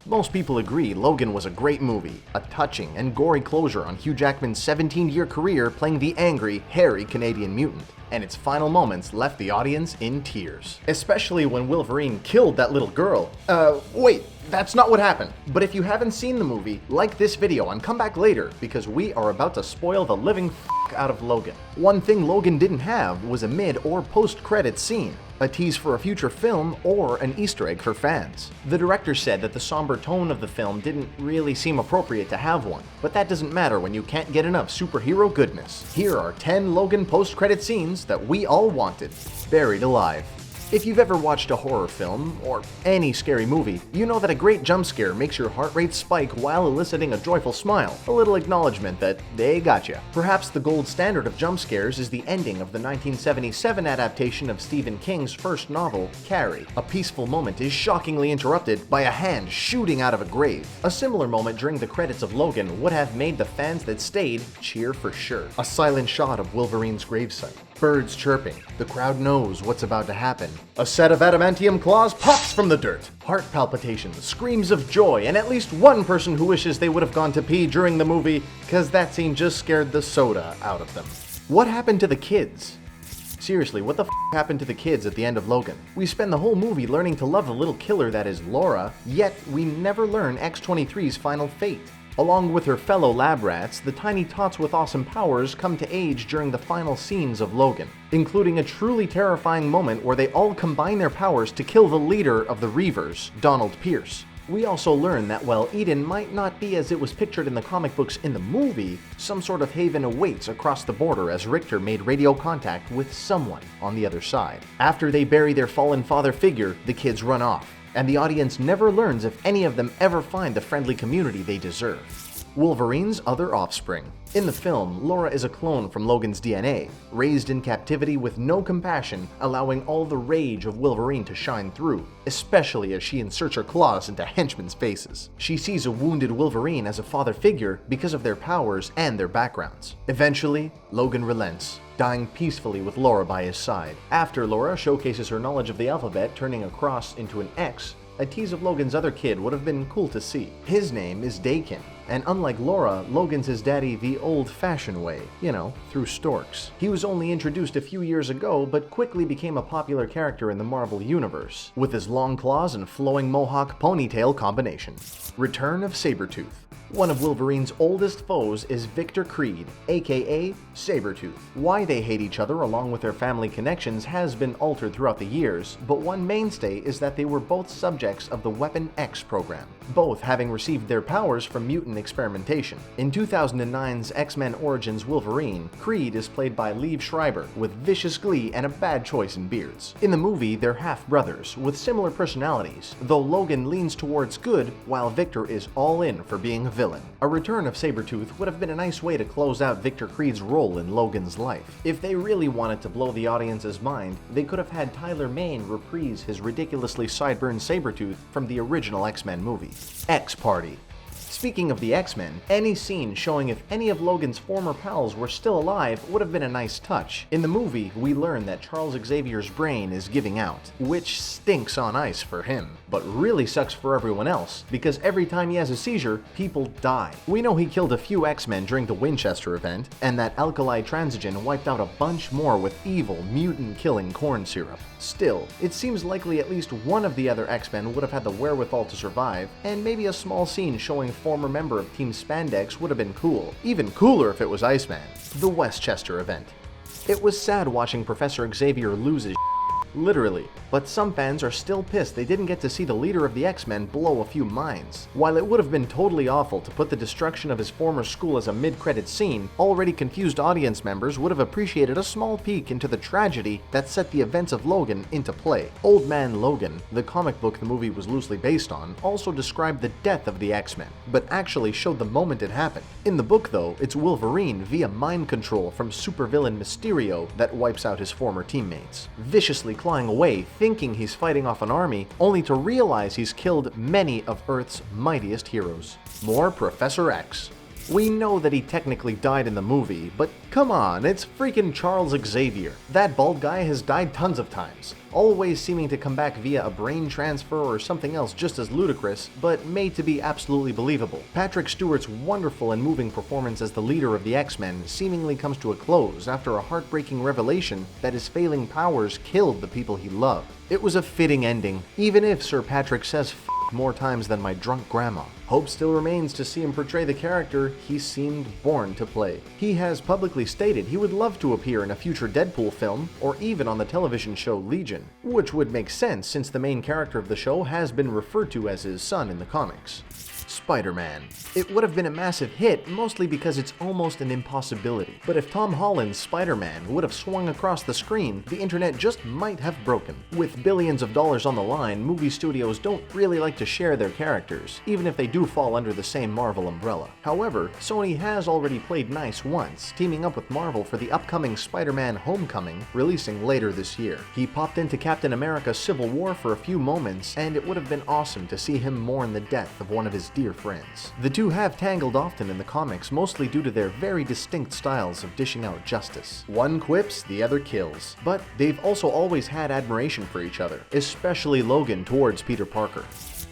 Most people agree Logan was a great movie, a touching and gory closure on Hugh Jackman's 17-year career playing the angry, hairy Canadian mutant, and its final moments left the audience in tears. Especially when Wolverine killed that little girl. Wait, that's not what happened. But if you haven't seen the movie, like this video and come back later, because we are about to spoil the living out of Logan. One thing Logan didn't have was a mid or post-credits scene, a tease for a future film, or an Easter egg for fans. The director said that the somber tone of the film didn't really seem appropriate to have one, but that doesn't matter when you can't get enough superhero goodness. Here are 10 Logan post-credit scenes that we all wanted. Buried alive. If you've ever watched a horror film, or any scary movie, you know that a great jump scare makes your heart rate spike while eliciting a joyful smile, a little acknowledgement that they got you. Perhaps the gold standard of jump scares is the ending of the 1977 adaptation of Stephen King's first novel, Carrie. A peaceful moment is shockingly interrupted by a hand shooting out of a grave. A similar moment during the credits of Logan would have made the fans that stayed cheer for sure. A silent shot of Wolverine's gravesite. Birds chirping. The crowd knows what's about to happen. A set of adamantium claws pops from the dirt. Heart palpitations, screams of joy, and at least one person who wishes they would have gone to pee during the movie, cause that scene just scared the soda out of them. What happened to the kids? Seriously, what the happened to the kids at the end of Logan? We spend the whole movie learning to love the little killer that is Laura, yet we never learn X-23's final fate. Along with her fellow lab rats, the tiny tots with awesome powers come to age during the final scenes of Logan, including a truly terrifying moment where they all combine their powers to kill the leader of the Reavers, Donald Pierce. We also learn that while Eden might not be as it was pictured in the comic books in the movie, some sort of haven awaits across the border as Richter made radio contact with someone on the other side. After they bury their fallen father figure, the kids run off, and the audience never learns if any of them ever find the friendly community they deserve. Wolverine's other offspring. In the film, Laura is a clone from Logan's DNA, raised in captivity with no compassion, allowing all the rage of Wolverine to shine through, especially as she inserts her claws into henchmen's faces. She sees a wounded Wolverine as a father figure because of their powers and their backgrounds. Eventually, Logan relents, dying peacefully with Laura by his side. After Laura showcases her knowledge of the alphabet, turning a cross into an X, a tease of Logan's other kid would have been cool to see. His name is Dakin, and unlike Laura, Logan's his daddy the old-fashioned way, through storks. He was only introduced a few years ago, but quickly became a popular character in the Marvel Universe, with his long claws and flowing mohawk ponytail combination. Return of Sabretooth. One of Wolverine's oldest foes is Victor Creed, aka Sabretooth. Why they hate each other along with their family connections has been altered throughout the years, but one mainstay is that they were both subjects of the Weapon X program, both having received their powers from mutant experimentation. In 2009's X-Men Origins Wolverine, Creed is played by Liev Schreiber with vicious glee and a bad choice in beards. In the movie, they're half-brothers with similar personalities, though Logan leans towards good while Victor is all in for being a villain. A return of Sabretooth would have been a nice way to close out Victor Creed's role in Logan's life. If they really wanted to blow the audience's mind, they could have had Tyler Mane reprise his ridiculously sideburn Sabretooth from the original X-Men movie. X-Party. Speaking of the X-Men, any scene showing if any of Logan's former pals were still alive would have been a nice touch. In the movie, we learn that Charles Xavier's brain is giving out, which stinks on ice for him, but really sucks for everyone else, because every time he has a seizure, people die. We know he killed a few X-Men during the Winchester event, and that alkali transigen wiped out a bunch more with evil, mutant-killing corn syrup. Still, it seems likely at least one of the other X-Men would have had the wherewithal to survive, and maybe a small scene showing former member of Team Spandex would have been cool. Even cooler if it was Iceman. The Westchester event. It was sad watching Professor Xavier lose his literally, but some fans are still pissed they didn't get to see the leader of the X-Men blow a few minds. While it would have been totally awful to put the destruction of his former school as a mid-credit scene, already confused audience members would have appreciated a small peek into the tragedy that set the events of Logan into play. Old Man Logan, the comic book the movie was loosely based on, also described the death of the X-Men, but actually showed the moment it happened. In the book though, it's Wolverine via mind control from supervillain Mysterio that wipes out his former teammates, viciously clawing away, thinking he's fighting off an army, only to realize he's killed many of Earth's mightiest heroes. More Professor X. We know that he technically died in the movie, but come on, it's freaking Charles Xavier. That bald guy has died tons of times, always seeming to come back via a brain transfer or something else just as ludicrous, but made to be absolutely believable. Patrick Stewart's wonderful and moving performance as the leader of the X-Men seemingly comes to a close after a heartbreaking revelation that his failing powers killed the people he loved. It was a fitting ending, even if Sir Patrick says "f*** more times than my drunk grandma. Hope still remains to see him portray the character he seemed born to play. He has publicly stated he would love to appear in a future Deadpool film, or even on the television show Legion, which would make sense since the main character of the show has been referred to as his son in the comics. Spider-Man. It would have been a massive hit, mostly because it's almost an impossibility. But if Tom Holland's Spider-Man would have swung across the screen, the internet just might have broken. With billions of dollars on the line, movie studios don't really like to share their characters, even if they do fall under the same Marvel umbrella. However, Sony has already played nice once, teaming up with Marvel for the upcoming Spider-Man Homecoming, releasing later this year. He popped into Captain America Civil War for a few moments, and it would have been awesome to see him mourn the death of one of his dear friends. The two have tangled often in the comics, mostly due to their very distinct styles of dishing out justice. One quips, the other kills. But they've also always had admiration for each other, especially Logan towards Peter Parker.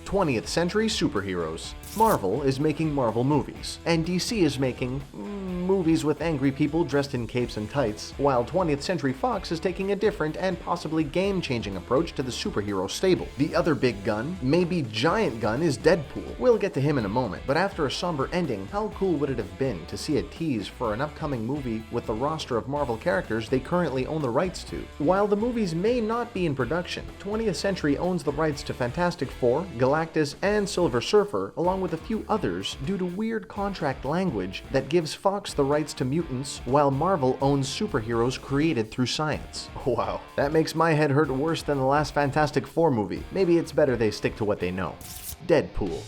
20th century superheroes. Marvel is making Marvel movies, and DC is making movies with angry people dressed in capes and tights, while 20th Century Fox is taking a different and possibly game-changing approach to the superhero stable. The other big gun, maybe giant gun, is Deadpool. We'll get to him in a moment, but after a somber ending, how cool would it have been to see a tease for an upcoming movie with the roster of Marvel characters they currently own the rights to? While the movies may not be in production, 20th Century owns the rights to Fantastic Four, Galactus, and Silver Surfer, along with a few others due to weird contract language that gives Fox the rights to mutants while Marvel owns superheroes created through science. Wow, that makes my head hurt worse than the last Fantastic Four movie. Maybe it's better they stick to what they know. Deadpool.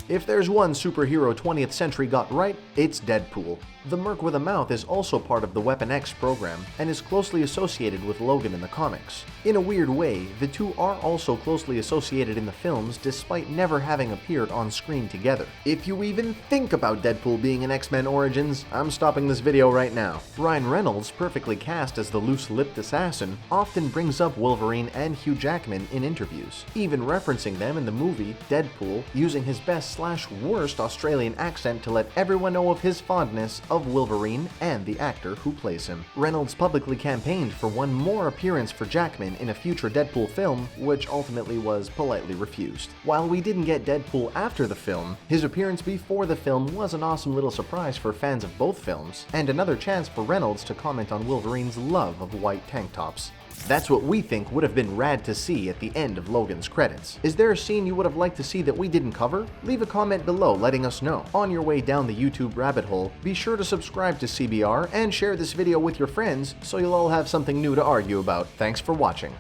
If there's one superhero 20th Century got right, it's Deadpool. The Merc with a Mouth is also part of the Weapon X program and is closely associated with Logan in the comics. In a weird way, the two are also closely associated in the films despite never having appeared on screen together. If you even think about Deadpool being in X-Men Origins, I'm stopping this video right now. Ryan Reynolds, perfectly cast as the loose-lipped assassin, often brings up Wolverine and Hugh Jackman in interviews, even referencing them in the movie Deadpool, using his best/worst Australian accent to let everyone know of his fondness of Wolverine and the actor who plays him. Reynolds publicly campaigned for one more appearance for Jackman in a future Deadpool film, which ultimately was politely refused. While we didn't get Deadpool after the film, his appearance before the film was an awesome little surprise for fans of both films, and another chance for Reynolds to comment on Wolverine's love of white tank tops. That's what we think would have been rad to see at the end of Logan's credits. Is there a scene you would have liked to see that we didn't cover? Leave a comment below letting us know. On your way down the YouTube rabbit hole, be sure to subscribe to CBR and share this video with your friends so you'll all have something new to argue about. Thanks for watching.